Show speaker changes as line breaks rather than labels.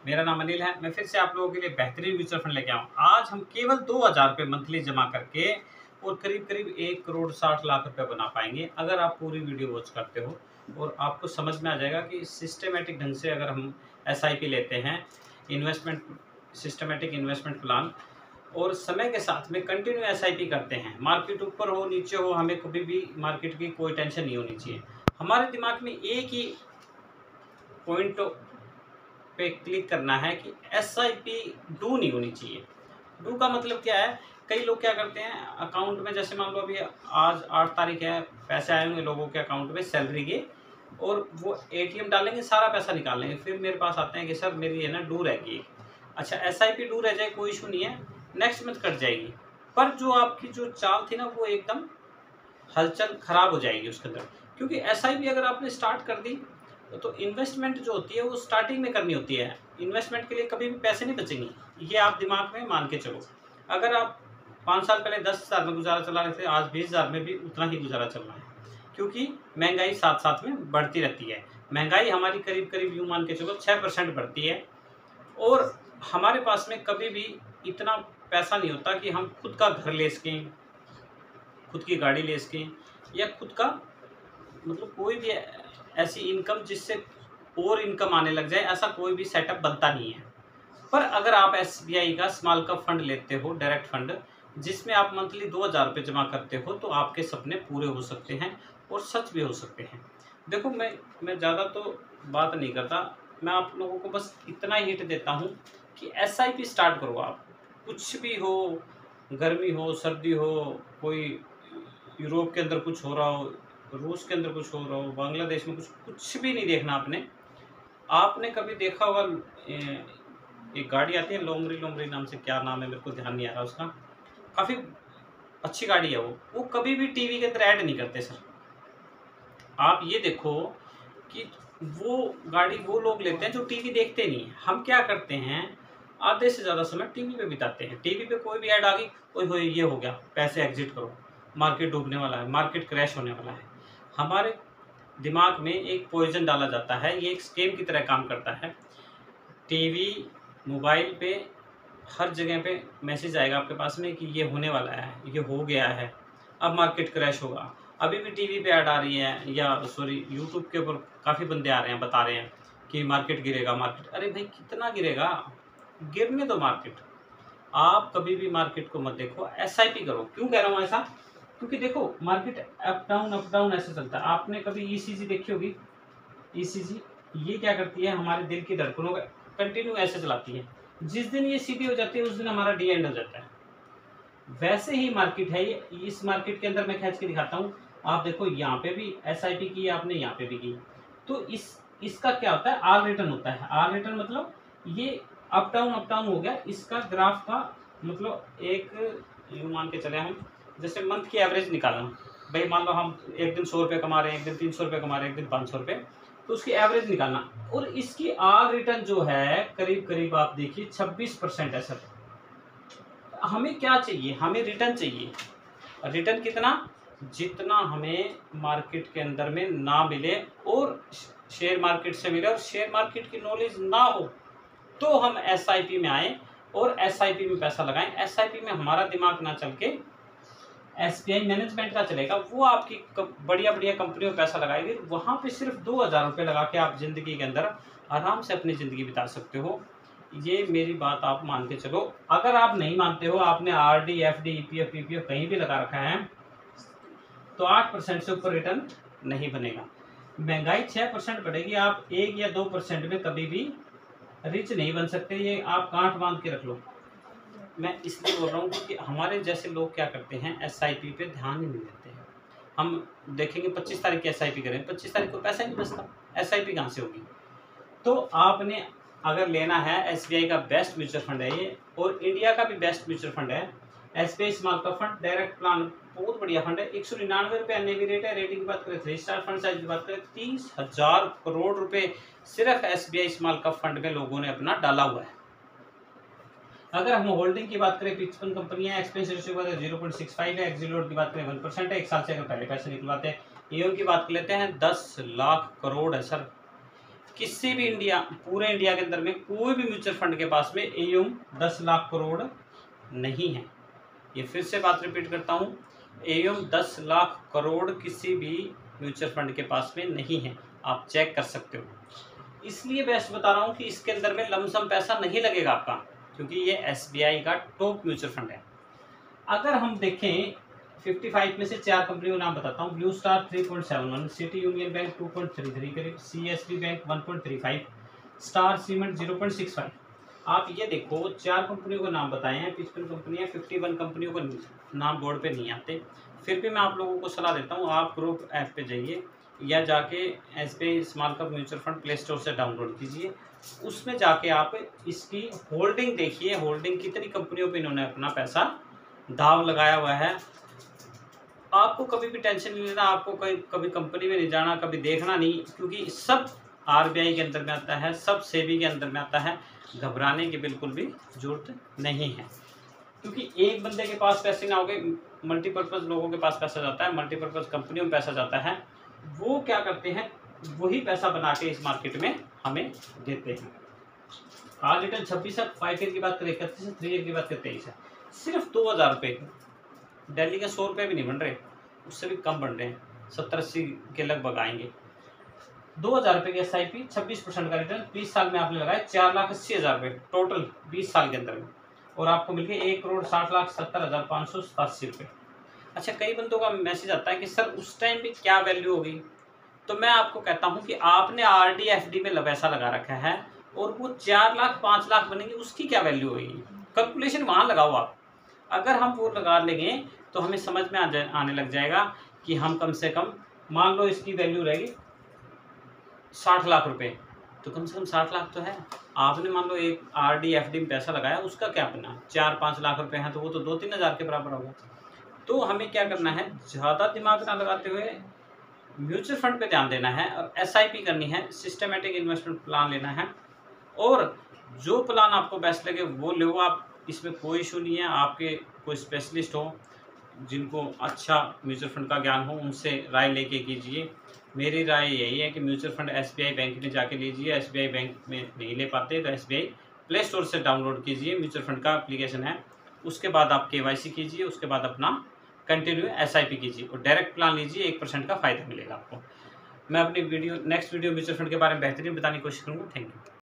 मेरा नाम अनिल है। मैं फिर से आप लोगों के लिए बेहतरीन म्यूचुअल फंड लेके आऊँ। आज हम केवल 2000 रुपये मंथली जमा करके और करीब करीब 1 करोड़ 60 लाख रुपए बना पाएंगे अगर आप पूरी वीडियो वॉच करते हो, और आपको समझ में आ जाएगा कि सिस्टमेटिक ढंग से अगर हम SIP लेते हैं, इन्वेस्टमेंट सिस्टमेटिक इन्वेस्टमेंट प्लान, और समय के साथ में कंटिन्यू SIP करते हैं, मार्केट ऊपर हो नीचे हो, हमें कभी भी मार्केट की कोई टेंशन नहीं होनी चाहिए। हमारे दिमाग में एक ही पॉइंट पे क्लिक करना है कि SIP डू नहीं होनी चाहिए। डू का मतलब क्या है? कई लोग क्या करते हैं, अकाउंट में जैसे मान लो अभी आज 8 तारीख है, पैसे आए होंगे लोगों के अकाउंट में सैलरी के, और वो ATM डालेंगे, सारा पैसा निकाल लेंगे, फिर मेरे पास आते हैं कि सर मेरी है ना डू रह गई। अच्छा, SIP डू रह जाए कोई इशू नहीं है, नेक्स्ट मंथ कट जाएगी, पर जो आपकी जो चाल थी ना वो एकदम हलचल खराब हो जाएगी उसके अंदर। क्योंकि SIP अगर आपने स्टार्ट कर दी तो इन्वेस्टमेंट जो होती है वो स्टार्टिंग में करनी होती है। इन्वेस्टमेंट के लिए कभी भी पैसे नहीं बचेंगे, ये आप दिमाग में मान के चलो। अगर आप 5 साल पहले 10,000 में गुजारा चला रहे थे, आज 20,000 में भी उतना ही गुजारा चल रहा है, क्योंकि महंगाई साथ साथ में बढ़ती रहती है। महंगाई हमारी करीब करीब यूँ मान के चलो 6% बढ़ती है, और हमारे पास में कभी भी इतना पैसा नहीं होता कि हम खुद का घर ले सकें, खुद की गाड़ी ले सकें, या खुद का मतलब कोई भी ऐसी इनकम जिससे और इनकम आने लग जाए, ऐसा कोई भी सेटअप बनता नहीं है। पर अगर आप SBI का स्मॉल कैप फंड लेते हो, डायरेक्ट फंड, जिसमें आप मंथली 2000 रुपये जमा करते हो, तो आपके सपने पूरे हो सकते हैं और सच भी हो सकते हैं। देखो, मैं ज़्यादा तो बात नहीं करता, मैं आप लोगों को बस इतना ही हिंट देता हूँ कि SIP स्टार्ट करो आप। कुछ भी हो, गर्मी हो, सर्दी हो, कोई यूरोप के अंदर कुछ हो रहा हो, रूस के अंदर कुछ हो रहा हो, बांग्लादेश में कुछ भी नहीं देखना आपने। आपने कभी देखा होगा एक गाड़ी आती है लोमड़ी लोमड़ी नाम से, क्या नाम है मेरे को ध्यान नहीं आ रहा उसका, काफ़ी अच्छी गाड़ी है वो कभी भी टीवी के अंदर ऐड नहीं करते सर। आप ये देखो कि वो गाड़ी वो लोग लेते हैं जो टीवी देखते नहीं हैं। हम क्या करते हैं, आधे से ज़्यादा समय टीवी पे बिताते हैं। टीवी पे कोई भी ऐड आ गई, ओए होए ये हो गया, पैसे एग्जिट करो, मार्केट डूबने वाला है, मार्केट क्रैश होने वाला है। हमारे दिमाग में एक पॉइजन डाला जाता है, ये एक स्केम की तरह काम करता है। टीवी, मोबाइल पे, हर जगह पे मैसेज आएगा आपके पास में कि ये होने वाला है, ये हो गया है, अब मार्केट क्रैश होगा। अभी भी टीवी पे ऐड आ रही है, या सॉरी यूट्यूब के ऊपर काफ़ी बंदे आ रहे हैं, बता रहे हैं कि मार्केट गिरेगा, मार्केट। अरे भाई कितना गिरेगा, गिरने दो मार्केट। आप कभी भी मार्केट को मत देखो, SIP करो। क्यों कह रहा हूँ ऐसा? क्योंकि देखो मार्केट अप डाउन ऐसे चलता है। आपने कभी ECG देखी होगी, ECG ये क्या करती है, हमारे दिल की धड़कनों का कंटिन्यू ऐसे चलाती है। जिस दिन ये सीधी हो जाती है उस दिन हमारा डी एंड हो जाता है। वैसे ही मार्केट है ये। इस मार्केट के अंदर मैं खींच के दिखाता हूँ, आप देखो यहाँ पे भी SIP की आपने, यहाँ पे भी की, तो इसका क्या होता है, आर रिटर्न होता है। आर रिटर्न मतलब ये अप डाउन हो गया। इसका ग्राफ का मतलब एक यूँ मान के चले हम, जैसे मंथ की एवरेज निकालना। भाई मान लो हम एक दिन 100 रुपये कमा रहे हैं, एक दिन 300 रुपये कमा रहे हैं, एक दिन 500 रुपये, तो उसकी एवरेज निकालना। और इसकी आर रिटर्न जो है करीब करीब आप देखिए 26% है सर। हमें क्या चाहिए, हमें रिटर्न चाहिए। रिटर्न कितना? जितना हमें मार्केट के अंदर में ना मिले और शेयर मार्केट से मिले, और शेयर मार्केट की नॉलेज ना हो, तो हम SIP में आए और SIP में पैसा लगाएं। SIP में हमारा दिमाग ना चल के SBI मैनेजमेंट का चलेगा। वो आपकी बढ़िया बढ़िया कंपनियों में पैसा लगाएगी, वहाँ पे सिर्फ 2000 रुपये लगा के आप ज़िंदगी के अंदर आराम से अपनी ज़िंदगी बिता सकते हो। ये मेरी बात आप मान के चलो। अगर आप नहीं मानते हो, आपने RD, FD, EPF, PPF कहीं भी लगा रखा है, तो 8% से ऊपर रिटर्न नहीं बनेगा। महंगाई 6% बढ़ेगी, आप 1 या 2% में कभी भी रिच नहीं बन सकते। ये आप गांठ बांध के रख लो। मैं इसलिए बोल रहा हूँ क्योंकि हमारे जैसे लोग क्या करते हैं, SIP पे ध्यान ही नहीं देते हैं। हम देखेंगे 25 तारीख की SIP करें, 25 तारीख को पैसा ही नहीं बचता, SIP कहाँ से होगी? तो आपने अगर लेना है, SBI का बेस्ट म्यूचुअल फंड है ये, और इंडिया का भी बेस्ट म्यूचुअल फंड है SBI small cap fund direct plan. बहुत बढ़िया फंड है, 199 रुपये NAV रेट है। रेटिंग की बात करें, 3 स्टार, फंड साइज की बात करें, 30,000 करोड़ रुपए सिर्फ SBI स्मॉल कैप फंड में लोगों ने अपना डाला हुआ है। अगर हम होल्डिंग की बात करें, 55 कंपनियां, एक्सपेंस रेशियो की बात करें 0.65 है, एक्सिट लोड की बात करें 1% है, 1 साल से अगर पहले पैसे निकलवाते हैं। AUM की बात कर लेते हैं, 10 लाख करोड़ है सर। किसी भी पूरे इंडिया के अंदर में कोई भी म्यूचुअल फंड के पास में एयूएम 10 लाख करोड़ नहीं है। ये फिर से बात रिपीट करता हूँ, एयूएम 10 लाख करोड़ किसी भी म्यूचुअल फंड के पास में नहीं है, आप चेक कर सकते हो। इसलिए बेस्ट बता रहा हूँ कि इसके अंदर में लमसम पैसा नहीं लगेगा आपका, क्योंकि ये एसबीआई का टॉप म्यूचुअल फंड है। अगर हम देखें 55 में से 4 कंपनियों का नाम बताता हूँ। Blue star 3.71, city union bank 2.33 करीब, सीएसबी बैंक 1.35, स्टार सीमेंट 0.65। आप ये देखो 4 कंपनियों का नाम बताए हैं, 55 कंपनियाँ, 51 कंपनियों का नाम बोर्ड पे नहीं आते। फिर भी मैं आप लोगों को सलाह देता हूँ, आप ग्रुप ऐप पे जाइए या जाके SBI small cap mutual fund play store से डाउनलोड कीजिए। उसमें जाके आप इसकी होल्डिंग देखिए, होल्डिंग कितनी कंपनियों पे इन्होंने अपना पैसा दाव लगाया हुआ है। आपको कभी भी टेंशन नहीं लेना, आपको कभी कंपनी में नहीं जाना, कभी देखना नहीं, क्योंकि सब आरबीआई के अंदर में आता है, सब सेबी के अंदर में आता है। घबराने की बिल्कुल भी जरूरत नहीं है, क्योंकि एक बंदे के पास पैसे ना होगे, मल्टीपर्पज़ लोगों के पास पैसा जाता है, मल्टीपर्पज़ कंपनियों में पैसा जाता है। वो क्या करते हैं, वही पैसा बना के इस मार्केट में हमें देते हैं। आज रिटर्न 26 है, 5 ईयर की बात करें 31 है, 3 ईयर की बात करें 23 है। सिर्फ 2000 रुपये, दिल्ली के 100 रुपये भी नहीं बन रहे, उससे भी कम बन रहे हैं, 70-80 के लगभग आएंगे। 2000 रुपये की SIP, 26% का रिटर्न, 20 साल में आपने लगाए 4,80,000 रुपये टोटल 20 साल के अंदर में, और आपको मिल गए 1,60,70,587 रुपये। अच्छा, कई बंदों का मैसेज आता है कि सर उस टाइम भी क्या वैल्यू होगी, तो मैं आपको कहता हूं कि आपने RD FD में पैसा लगा रखा है और वो 4 लाख 5 लाख बनेंगे, उसकी क्या वैल्यू होगी, कैलकुलेशन वहाँ लगाओ आप। अगर हम वो लगा लेंगे तो हमें समझ में आने लग जाएगा कि हम कम से कम, मान लो इसकी वैल्यू रहेगी 60 लाख रुपए, तो कम से कम 60 लाख तो है। आपने मान लो एक RD FD में पैसा लगाया, उसका क्या बना, 4-5 लाख रुपए हैं, तो वो तो 2-3 हज़ार के बराबर होगा। तो हमें क्या करना है, ज़्यादा दिमाग ना लगाते हुए म्यूचुअल फंड पे ध्यान देना है और SIP करनी है, सिस्टमेटिक इन्वेस्टमेंट प्लान लेना है, और जो प्लान आपको बेस्ट लगे वो लो आप। इसमें कोई इशू नहीं है। आपके कोई स्पेशलिस्ट हो जिनको अच्छा म्यूचुअल फंड का ज्ञान हो, उनसे राय लेके कीजिए। मेरी राय यही है कि म्यूचुअल फंड SBI बैंक में जाके लीजिए। SBI बैंक में नहीं ले पाते तो SBI प्ले स्टोर से डाउनलोड कीजिए, म्यूचुअल फंड का एप्लीकेशन है। उसके बाद आप KYC कीजिए, उसके बाद अपना कंटिन्यू SIP कीजिए और डायरेक्ट प्लान लीजिए, 1% का फ़ायदा मिलेगा आपको। मैं अपनी नेक्स्ट वीडियो म्यूचुअल फंड के बारे में बेहतरीन बताने की कोशिश करूँगा। Thank you.